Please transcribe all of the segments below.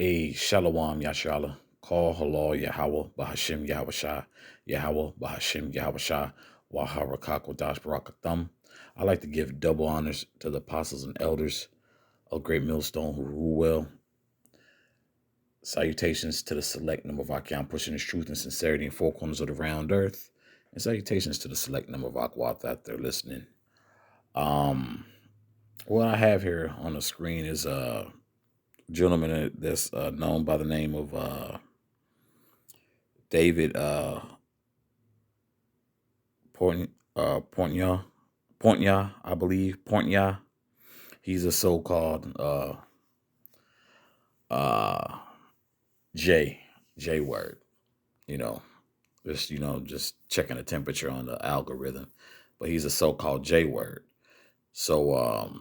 A Shalom Yashala. Call Halal Yahweh Bahashim Yahweh Yahweh Bahashim Yahweh Waharakak Wadash Barakathum. I like to give double honors to the apostles and elders of Great Millstone who rule well. Salutations to the select number of Akyam pushing his truth and sincerity in four corners of the round earth. And salutations to the select number of Akwath out there listening. What I have here on the screen is a gentleman that's known by the name of David Portnya, I believe. Portnya. He's a so-called J word, just checking the temperature on the algorithm. But he's a so-called J word. So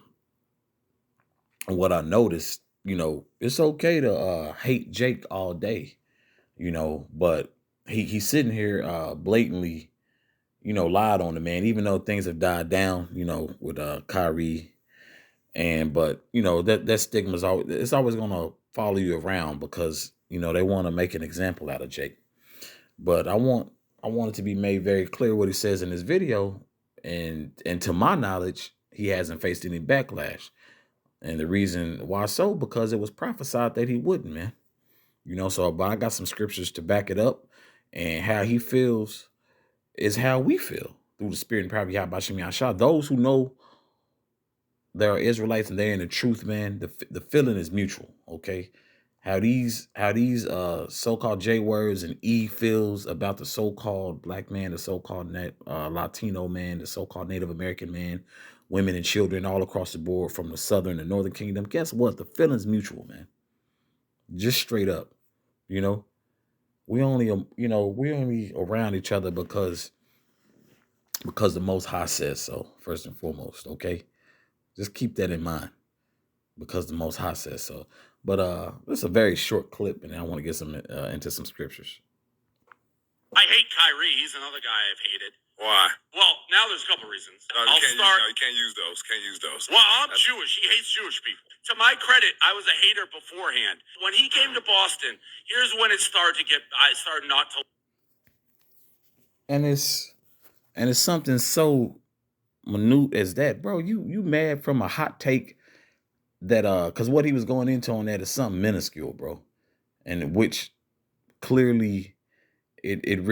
what I noticed, it's okay to hate Jake all day, but he's sitting here blatantly, lied on the man, even though things have died down, with Kyrie. But that stigma's always gonna follow you around because they want to make an example out of Jake. But I want it to be made very clear what he says in this video, and to my knowledge, he hasn't faced any backlash. And the reason why so, because it was prophesied that he wouldn't, man. But I got some scriptures to back it up, and how he feels is how we feel through the spirit and power of Yahweh Shem Yahshua. Those who know there are Israelites and they're in the truth, man, the feeling is mutual, okay? How these so-called J words and E feels about the so-called black man, the so-called Latino man, the so-called Native American man, women and children all across the board from the southern and northern kingdom. Guess what? The feeling's mutual, man. Just straight up, we only around each other because the Most High says so, first and foremost, okay? Just keep that in mind, because the Most High says so. But this is a very short clip, and I want to get into some scriptures. I hate Kyrie. He's another guy I've hated. Why? Well, now there's a couple reasons. You can't use those. Well, I'm Jewish. He hates Jewish people. To my credit, I was a hater beforehand. When he came to Boston, here's when it started I started not to. And it's something so minute as that, bro. You mad from a hot take that because what he was going into on that is something minuscule, bro, and which clearly it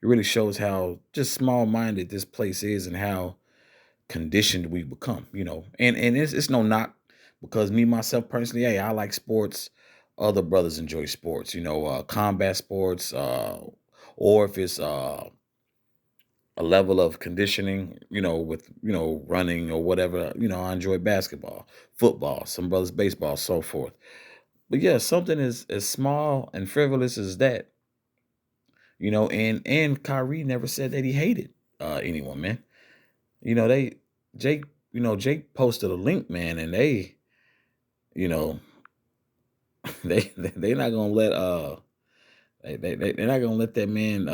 really shows how just small-minded this place is and how conditioned we become, and it's no knock, because me myself personally, hey, I like sports. Other brothers enjoy sports, combat sports, or if it's a level of conditioning, with, running or whatever, I enjoy basketball, football, some brothers baseball, so forth. But yeah, something as small and frivolous as that, and Kyrie never said that he hated anyone, man. Jake posted a link, man, and they, they're not gonna let they're not gonna let that man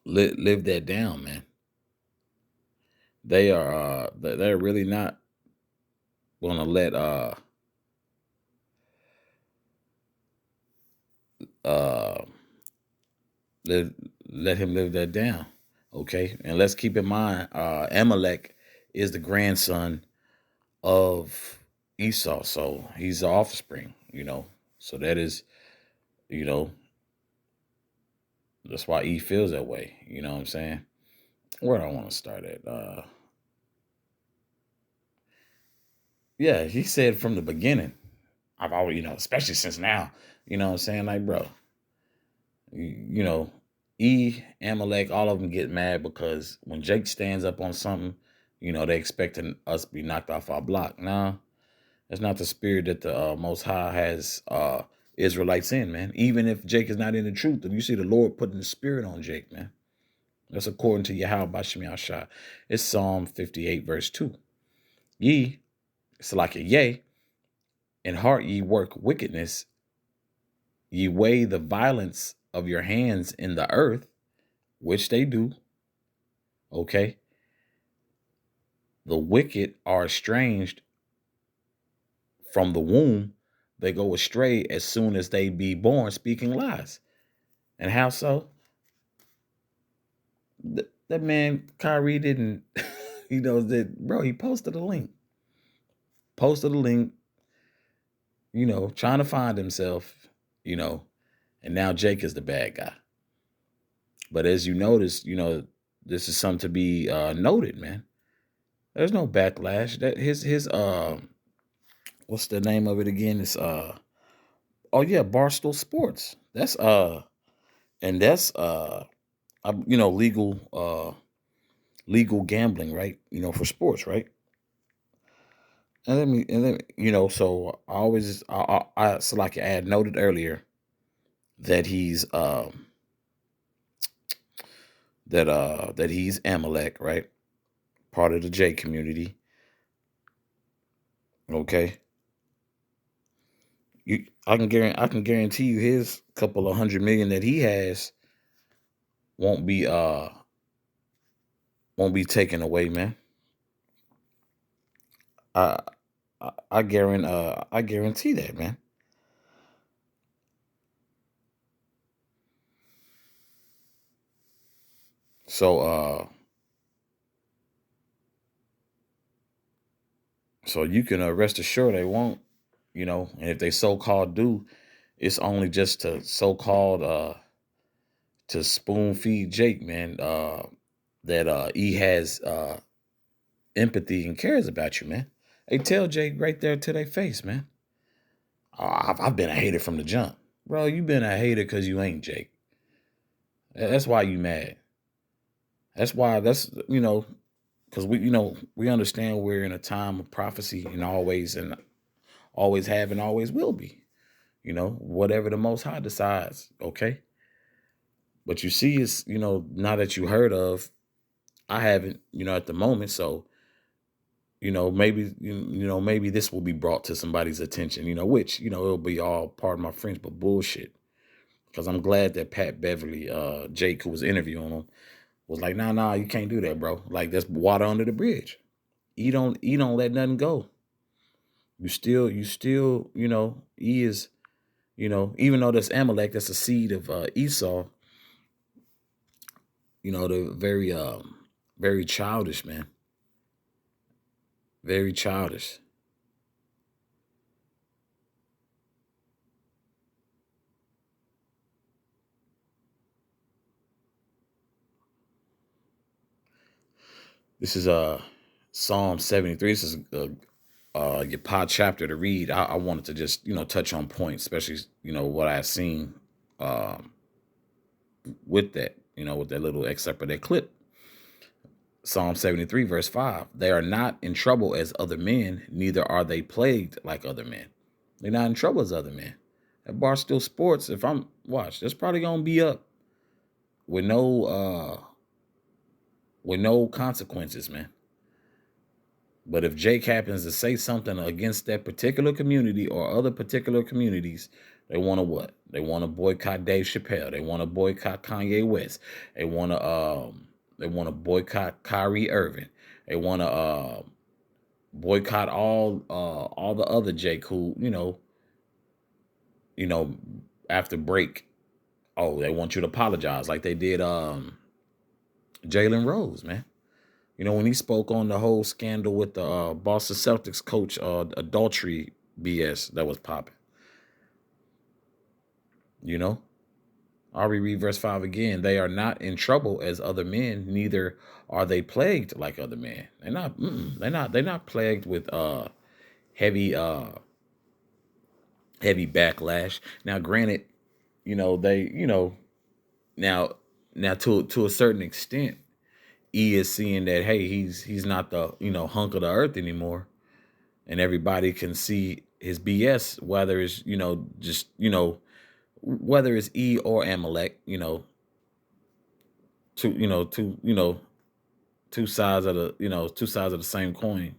live that down, man. They're really not gonna let let him live that down. Okay. And let's keep in mind, Amalek is the grandson of Esau. So he's the offspring, So that is, that's why E feels that way. You know what I'm saying? Where do I want to start at? Yeah, he said from the beginning, I've always, especially since now, you know what I'm saying? Like, bro, E, Amalek, all of them get mad because when Jake stands up on something, they expecting us to be knocked off our block. Nah, that's not the spirit that the Most High has Israelites in, man. Even if Jake is not in the truth, and you see the Lord putting the spirit on Jake, man. That's according to Yahweh Bashem Yahshua. It's Psalm 58, verse 2. Ye, it's like a yea, in heart ye work wickedness, ye weigh the violence of your hands in the earth, which they do. Okay. the wicked are estranged from the womb. They go astray as soon as they be born, speaking lies. And how so? That man Kyrie didn't, that bro. He posted a link. Posted a link. Trying to find himself. And now Jake is the bad guy. But as you notice, this is something to be noted, man. There's no backlash. That his what's the name of it again? It's oh yeah, Barstool Sports. That's and that's legal gambling, right? For sports, right? And then so I always so like I had noted earlier that he's Amalek, right? Part of the J community. Okay. I can guarantee you his couple of 100 million that he has won't be taken away, man. I guarantee that, man. So you can rest assured they won't, and if they so-called do, it's only just to so-called to spoon feed Jake, man, that he has empathy and cares about you, man. Hey, tell Jake right there to their face, man. I've been a hater from the jump. Bro, you been a hater because you ain't Jake. That's why you mad. That's why because we understand we're in a time of prophecy and always have and always will be. Whatever the Most High decides, okay? But you see, it's, now that you heard of, I haven't, at the moment. So, maybe this will be brought to somebody's attention, which, it'll be all part of my friends, but bullshit. Because I'm glad that Pat Beverly, Jake, who was interviewing him, was like, nah, you can't do that, bro. Like, that's water under the bridge. You don't let nothing go. You still, he is, even though that's Amalek, that's a seed of Esau, they're very childish, man. Very childish. This is Psalm 73. This is your pod chapter to read. I wanted to just touch on points, especially what I've seen with that with that little excerpt of that clip. Psalm 73 verse 5. They are not in trouble as other men, neither are they plagued like other men. They're not in trouble as other men. At Barstool Sports, if I'm that's probably gonna be up with no consequences, man. But if Jake happens to say something against that particular community or other particular communities, they want to what? They want to boycott Dave Chappelle. They want to boycott Kanye West. They want to boycott Kyrie Irving. They want to boycott all the other Jake who after break. Oh, they want you to apologize like they did Jalen Rose, man. When he spoke on the whole scandal with the Boston Celtics coach, adultery BS that was popping. I'll reread verse 5 again. They are not in trouble as other men, neither are they plagued like other men. They're not. They're not plagued with heavy backlash. Now, granted, they now to a certain extent, he is seeing that, hey, he's not the hunk of the earth anymore, and everybody can see his BS, whether it's whether it's E or Amalek, two sides of the same coin.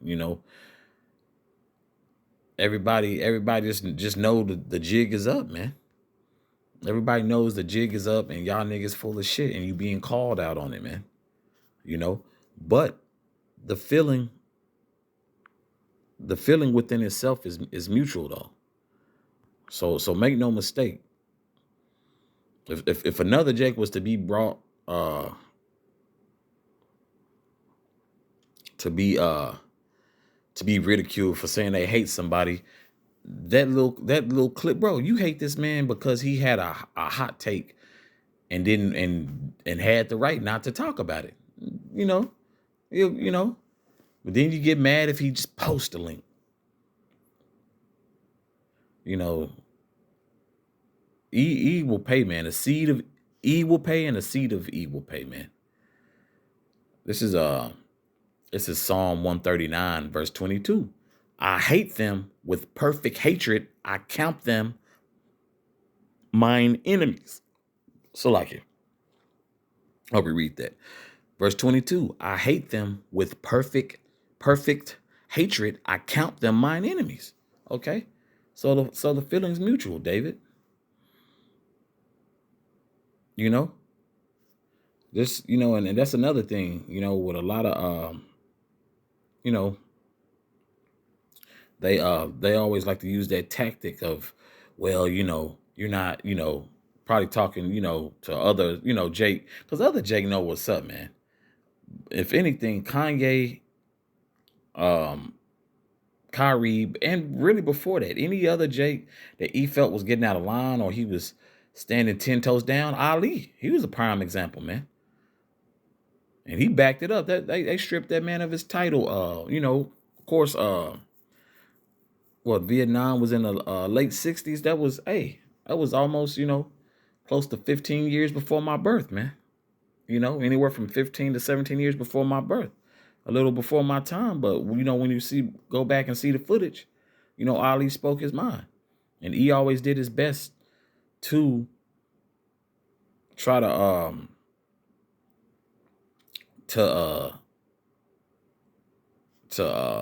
Everybody just know the jig is up, man. Everybody knows the jig is up, and y'all niggas full of shit, and you being called out on it, man. But the feeling the feeling within itself is mutual though. So make no mistake. If another Jake was to be brought to be ridiculed for saying they hate somebody, that little clip, bro, you hate this man because he had a hot take and didn't and had the right not to talk about it. You know, you know. But then you get mad if he just posts a link. You know, E will pay, man. A seed of E will pay and a seed of E will pay, man. This is Psalm 139, verse 22. I hate them with perfect hatred. I count them mine enemies. So like it. I'll reread that. Verse 22. I hate them with perfect hatred. I count them mine enemies. Okay. So the feeling's mutual, David. You know? This, you know, and that's another thing, you know, with a lot of you know, they always like to use that tactic of, well, you know, you're not, you know, probably talking, you know, to other, you know, Jake, because other Jake know what's up, man. If anything, Kanye, Kyrie, and really before that, any other Jake that he felt was getting out of line or he was standing 10 toes down, Ali, he was a prime example, man. And he backed it up. That they stripped that man of his title. You know, of course, Vietnam was in the late 60s. That was almost, you know, close to 15 years before my birth, man. You know, anywhere from 15 to 17 years before my birth. A little before my time, but you know, when you go back and see the footage, you know, Ali spoke his mind. And he always did his best to try to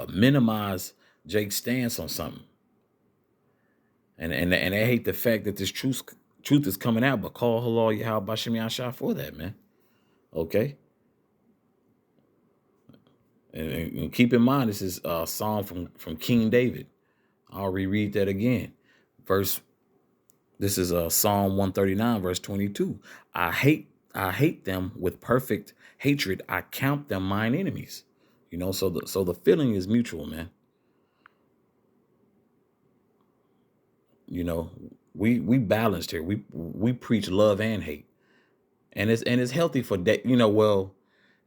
minimize Jake's stance on something. And I hate the fact that this truth is coming out, but call halal Yahal Bashim Yashah for that, man. Okay. And keep in mind, this is a psalm from King David. I'll reread that again. This is Psalm 139, verse 22. I hate them with perfect hatred. I count them mine enemies. You know, so the feeling is mutual, man. You know, we balanced here. We preach love and hate, and it's healthy for that. You know, well,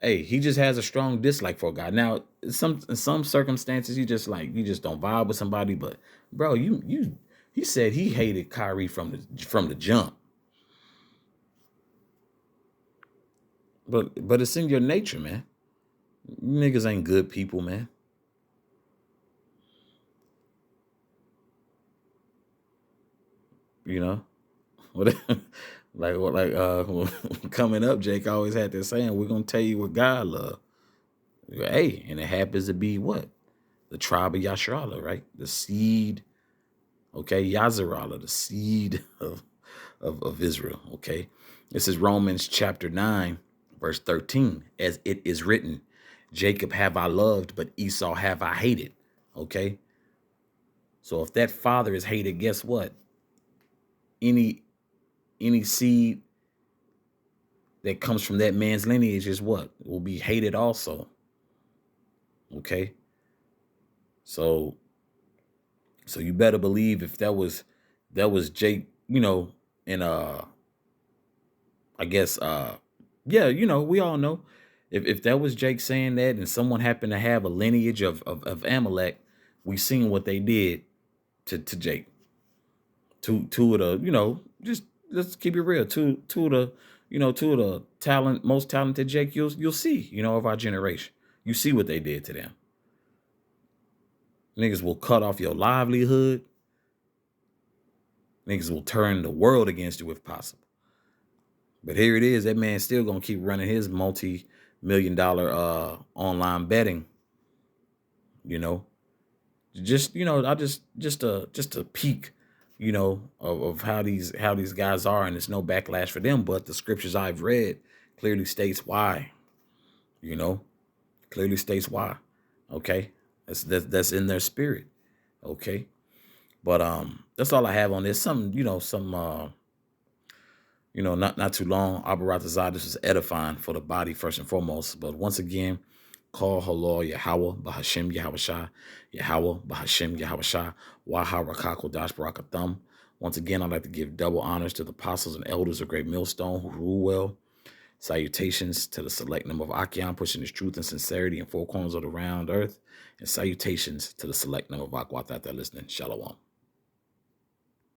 hey, he just has a strong dislike for a guy. Now, in some circumstances, you just don't vibe with somebody. But bro, he said he hated Kyrie from the jump. But it's in your nature, man. Niggas ain't good people, man. You know, coming up, Jake always had this saying, "We're gonna tell you what God love." Hey, and it happens to be what? The tribe of Yasharallah, right? The seed, okay, Yazarallah, the seed of Israel, okay? This is Romans chapter 9, verse 13. As it is written, Jacob have I loved, but Esau have I hated, okay? So if that father is hated, guess what? Any seed that comes from that man's lineage is what? Will be hated also. Okay. So you better believe if that was Jake, you know, and I guess yeah, you know, we all know if that was Jake saying that and someone happened to have a lineage of Amalek, we seen what they did to Jake. Two of the, you know, just let's keep it real. Two of the most talented Jake you'll see, you know, of our generation. You see what they did to them. Niggas will cut off your livelihood. Niggas will turn the world against you if possible. But here it is. That man's still gonna keep running his multi-million-dollar online betting. You know, just, you know, just a peek, you know, of how these guys are, and it's no backlash for them. But the scriptures I've read clearly states why. You know, clearly states why. Okay. That's in their spirit. Okay. But that's all I have on this. Some, not too long. Abaratazah, this was edifying for the body first and foremost. But once again, call halal Yahweh, Bahashim Yahweh Yahweh, Bahashim Yahweh Waha Dash Barakathum. Once again, I'd like to give double honors to the apostles and elders of Great Millstone who rule well. Salutations to the select number of Achion, pushing his truth and sincerity in four corners of the round earth. And salutations to the select number of Aquat that listening. Shalom.